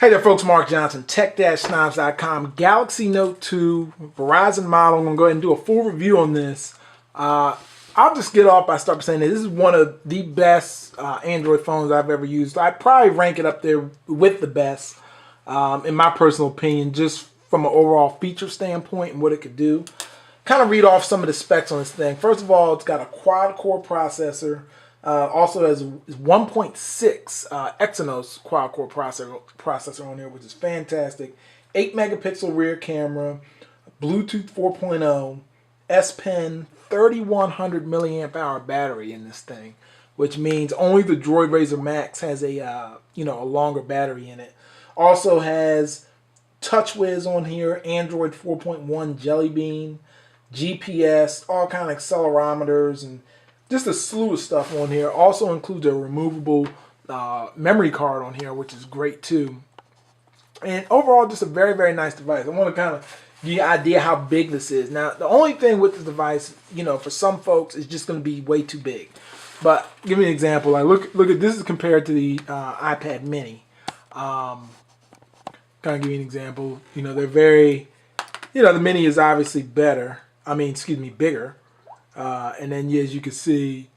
Hey there folks, Mark Johnson, tech-snobs.com, Galaxy Note 2, Verizon model. I'm going to go ahead and do a full review on this. I'll just get off by starting saying that this is one of the best Android phones I've ever used. I'd probably rank it up there with the best, in my personal opinion, just from an overall feature standpoint and what it could do. Kind of read off some of the specs on this thing. First of all, it's got a quad-core processor. Also has 1.6 Exynos quad-core processor on here, which is fantastic. 8 megapixel rear camera, Bluetooth 4.0, S Pen, 3100 milliamp hour battery in this thing, which means only the Droid Razr Max has a longer battery in it. Also has TouchWiz on here, Android 4.1 Jelly Bean, GPS, all kind of accelerometers, and just a slew of stuff on here. Also includes a removable memory card on here, which is great too. And overall, just a very, very nice device. I want to kind of give you an idea how big this is. Now, the only thing with this device, for some folks, is just going to be way too big. But give me an example. Like look at this is compared to the iPad Mini. Kind of give you an example. They're very, the Mini is obviously better. Bigger. And then, as you can see,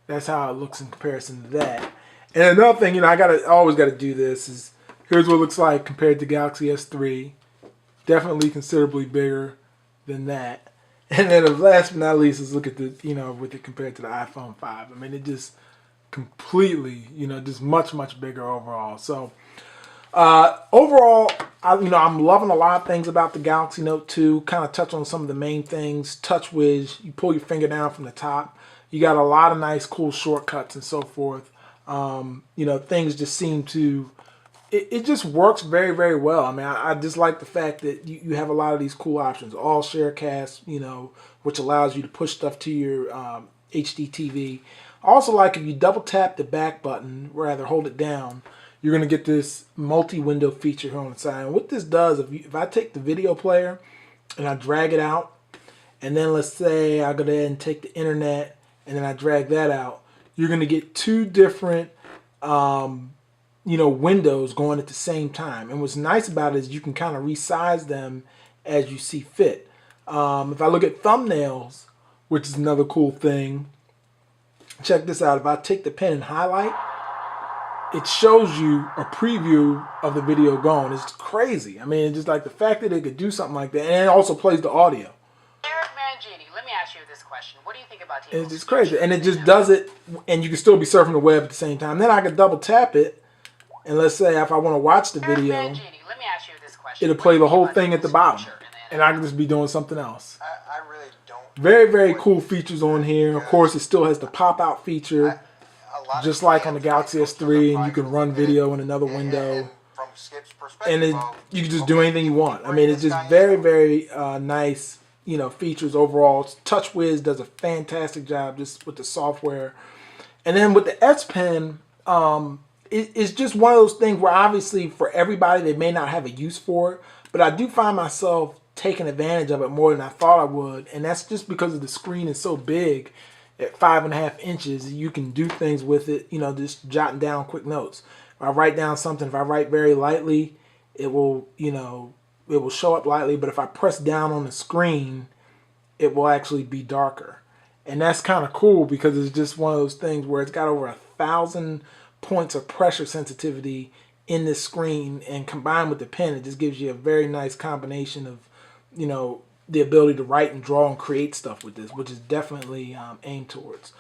that's how it looks in comparison to that. And another thing, I always got to do this is here's what it looks like compared to Galaxy S3. Definitely considerably bigger than that. And then, last but not least, is look at the, with it compared to the iPhone 5. I mean, it just completely, just much, much bigger overall. So, overall, I'm loving a lot of things about the Galaxy Note 2. Kind of touch on some of the main things. TouchWiz, you pull your finger down from the top. You got a lot of nice, cool shortcuts and so forth. Things just seem to, it just works very, very well. I mean, I just like the fact that you have a lot of these cool options. All Sharecast, which allows you to push stuff to your HD TV. I also like if you double tap the back button, rather hold it down, you're going to get this multi-window feature here on the side. And what this does, if I take the video player and I drag it out, and then let's say I go ahead and take the internet and then I drag that out, you're going to get two different, windows going at the same time. And what's nice about it is you can kind of resize them as you see fit. If I look at thumbnails, which is another cool thing, check this out. If I take the pen and highlight, it shows you a preview of the video going. It's crazy. I mean, just like the fact that it could do something like that, and it also plays the audio. Eric Mangini, let me ask you this question. What do you think about It's just crazy, and it just does it, and you can still be surfing the web at the same time. Then I could double tap it, and let's say if I want to watch the video, Mangini, let me ask you this question. it'll play the whole thing at the bottom, and I can just be doing something else. I really don't. Very, very cool features on here. Of course, it still has the pop-out feature. Just like on the Galaxy S3, and you can run video in another window, and you can just do anything you want. I mean, it's just very, very nice, features overall. TouchWiz does a fantastic job just with the software. And then with the S Pen, it's just one of those things where obviously for everybody, they may not have a use for it, but I do find myself taking advantage of it more than I thought I would, and that's just because the screen is so big. At 5.5 inches, you can do things with it, just jotting down quick notes. If I write down something, if I write very lightly, it will, it will show up lightly. But if I press down on the screen, it will actually be darker. And that's kind of cool because it's just one of those things where it's got over 1,000 points of pressure sensitivity in this screen. And combined with the pen, it just gives you a very nice combination of, the ability to write and draw and create stuff with this, which is definitely aimed towards.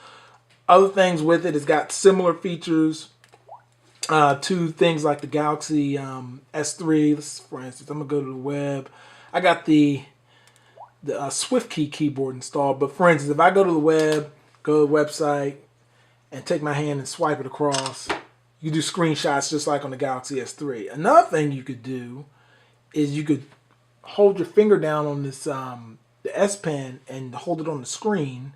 Other things with it, it's got similar features to things like the Galaxy S3. For instance, I'm going to go to the web. I got the SwiftKey keyboard installed, but for instance, if I go to the web, go to the website, and take my hand and swipe it across, you do screenshots just like on the Galaxy S3. Another thing you could do is you could hold your finger down on this the S Pen and hold it on the screen,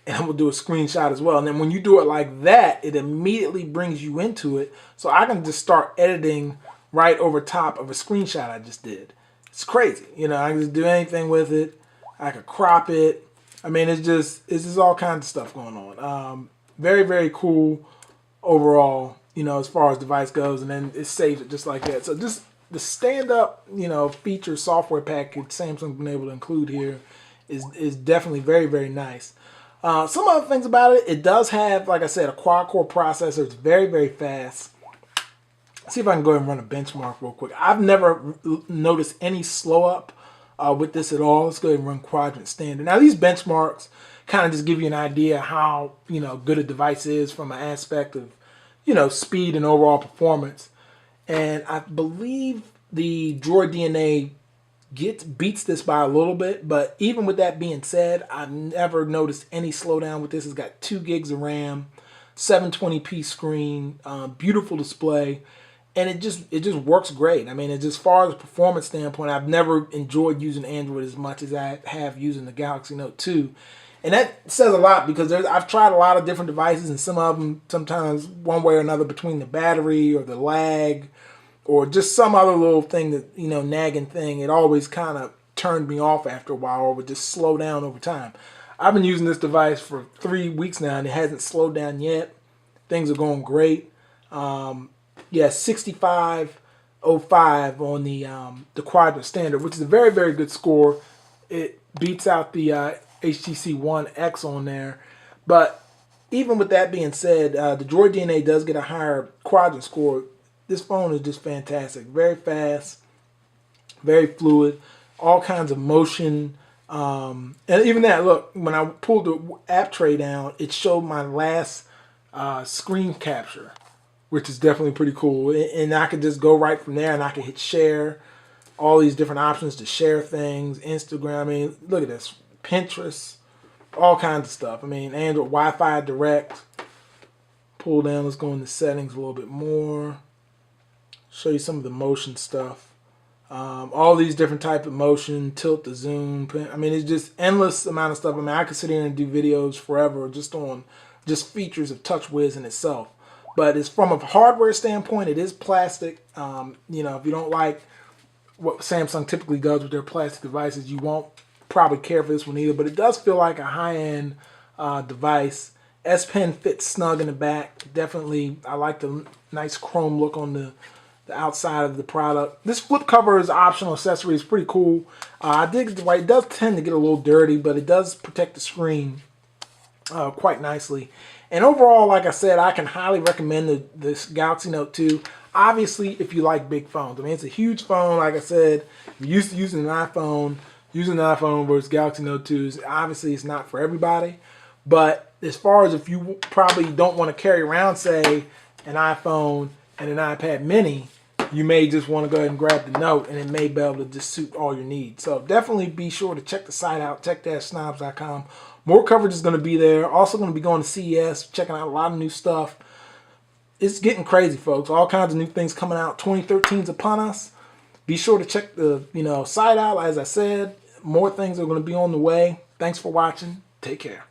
and it will do a screenshot as well. And then when you do it like that, it immediately brings you into it, so I can just start editing right over top of a screenshot I just did. It's crazy. I can just do anything with it. I could crop it. I mean, it's just all kinds of stuff going on. Very, very cool overall. as far as device goes, and then it saves it just like that. So just the stand-up, feature software package Samsung's been able to include here is definitely very, very nice. Some other things about it, it does have, like I said, a quad-core processor. It's very, very fast. Let's see if I can go ahead and run a benchmark real quick. I've never noticed any slow up with this at all. Let's go ahead and run quadrant standard. Now these benchmarks kind of just give you an idea how good a device is from an aspect of speed and overall performance. And I believe the Droid DNA beats this by a little bit, but even with that being said, I've never noticed any slowdown with this. It's got 2 gigs of RAM, 720p screen, beautiful display, and it just works great. I mean, it's as far as a performance standpoint, I've never enjoyed using Android as much as I have using the Galaxy Note 2. And that says a lot because I've tried a lot of different devices, and some of them sometimes one way or another between the battery or the lag or just some other little thing that, nagging thing, it always kind of turned me off after a while or would just slow down over time. I've been using this device for 3 weeks now and it hasn't slowed down yet. Things are going great. 6505 on the quadrant standard, which is a very, very good score. It beats out the HTC One X on there. But even with that being said, the Droid DNA does get a higher quadrant score. This phone is just fantastic. Very fast, very fluid, all kinds of motion. And even that, look, when I pulled the app tray down, it showed my last screen capture, which is definitely pretty cool. And I could just go right from there and I could hit share, all these different options to share things, Instagram, I mean, look at this, Pinterest, all kinds of stuff. I mean, Android Wi-Fi Direct, pull down, let's go into settings a little bit more. Show you some of the motion stuff. All these different type of motion, tilt to zoom. I mean, it's just endless amount of stuff. I mean, I could sit here and do videos forever just on just features of TouchWiz in itself. But it's from a hardware standpoint, it is plastic. If you don't like what Samsung typically does with their plastic devices, you won't probably care for this one either. But it does feel like a high-end device. S Pen fits snug in the back. Definitely, I like the nice chrome look on the outside of the product. This flip cover is optional accessory. It's pretty cool. I dig the way it does tend to get a little dirty, but it does protect the screen quite nicely. And overall, like I said, I can highly recommend this Galaxy Note 2. Obviously, if you like big phones. I mean, it's a huge phone. Like I said, if you're used to using an iPhone, versus Galaxy Note 2 is obviously it's not for everybody. But as far as if you probably don't want to carry around, say, an iPhone and an iPad mini, you may just want to go ahead and grab the Note, and it may be able to just suit all your needs. So definitely be sure to check the site out, tech-snobs.com. More coverage is going to be there. Also going to be going to CES, checking out a lot of new stuff. It's getting crazy, folks. All kinds of new things coming out. 2013 is upon us. Be sure to check the site out. As I said, more things are going to be on the way. Thanks for watching. Take care.